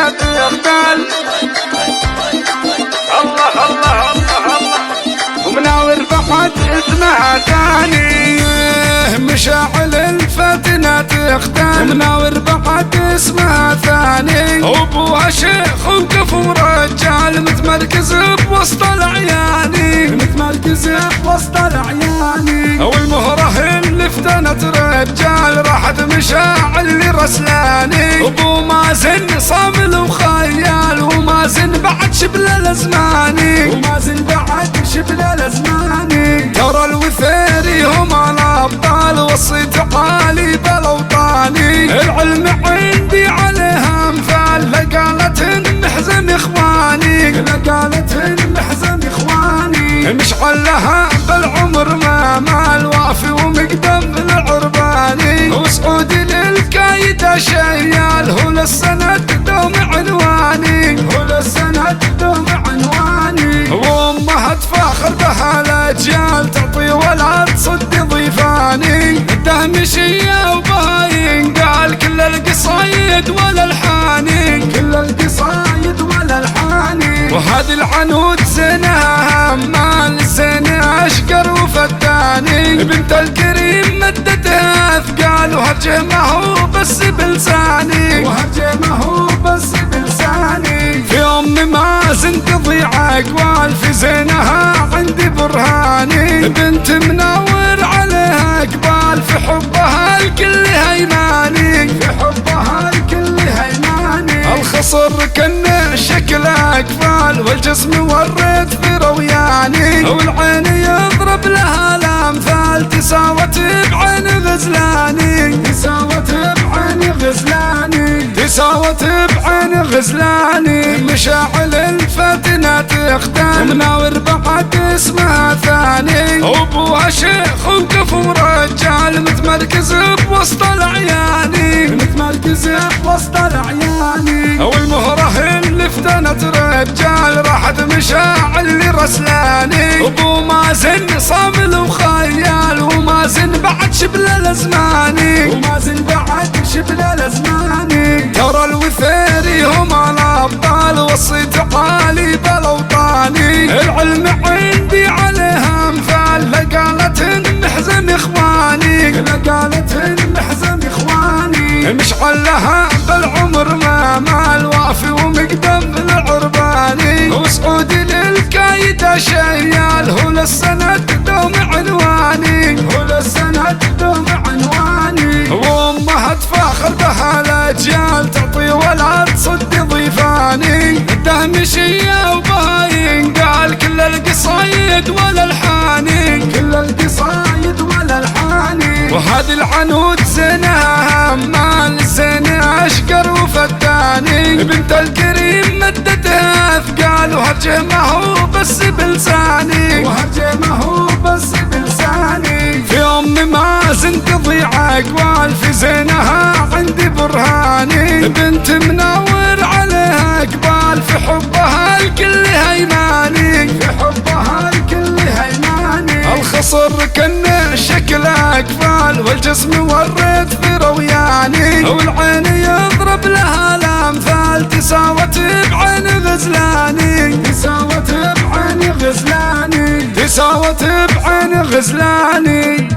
تغتال. الله الله الله الله ومناور بعد اسمها ثاني مشاعل الفتنة تختال. مناور بعد اسمها ثاني وابوها شيخ وكفو رجال متمركز بوسط العياني متمركز بوسط العياني. والمهرة اللي فتنت رجال راحت مشاعل لرسلاني. وابو مازن صامل وخيال ومازن بعد شبل الازماني ومازن بعد شبل الازماني. ترى الوثيري هم الابطال وصيت عالي بالاوطاني. العلم عندي عليها امثال لقالت نحزن اخواني لقالت نحزن اخواني. مشعل لها بالعمر ما مال وافي ومقدم العرباني. وسعودي للكايدة شيال هو للسند دوم عنواني هو للسند دوم عنواني. وامها تفاخر بها الاجيال تعطي ولا تصد ضيفاني. الدهمشية وبها ينقال كل القصايد والالحاني كل القصايد والالحاني. وهذه العنود زينها همال زينها اشقر وفتاني. بنت الكريم مدتها اثقال وهرجه ما هو بس بلساني وهرجه ما هو بس بلساني. في ام مازن تضيع اقوال في زينها عندي برهاني. بنت مناور عليها اقبال في حبها الكل هيماني في حبها الكل هيماني. الخصر كنه شكل اقفال والجسم وريت في روياني. والعين يضرب لها الامثال تساوت بعين غزلاني تساوت بعين غزلاني تساوت بعين غزلاني. مشاعل الفتنة تختال. مناور بعد اسمها ثاني وابوها شيخ وكفو رجال متمركز بوسط العياني متمركز بوسط العياني. والمهرة اللي فتنت رجال راحت مشاعل لرسلاني. وابو مازن صامل وخيال ومازن بعد شبل الازماني ومازن بعد شبل الازماني. ترى الوثيري هم الابطال وصيت عالي بالاوطاني. العلم عندي عليها امثال لقالت نحزن اخواني لقالت نحزن اخواني. مشعل لها بالعمر ما مال وافي ومقدم العرباني. وسعودي للكايدة شيال هو للسند دوم عنواني هو للسند دوم عنواني. وامها تفاخر بها الاجيال تعطي ولا تصد ضيفاني. الدهمشية وبها ينقال كل القصايد والالحاني كل القصايد والالحاني. وهذه العنود زينها همال زينها اشقر وفتاني. بنت الكريم مدتها اثقال وهرجه ما هو بس بلساني وهرجه ما هو بس بلساني. في ام مازن تضيع اقوال في زينها عندي برهاني. بنت مناور عليها اقبال في حبها الكل هيماني في حبها الكل هيماني. الخصر كنه شكل اقفال والجسم وريت في روياني. والعين يضرب لها الامثال تساوت بعين غزلاني تساوت بعين غزلاني تساوت بعين غزلاني.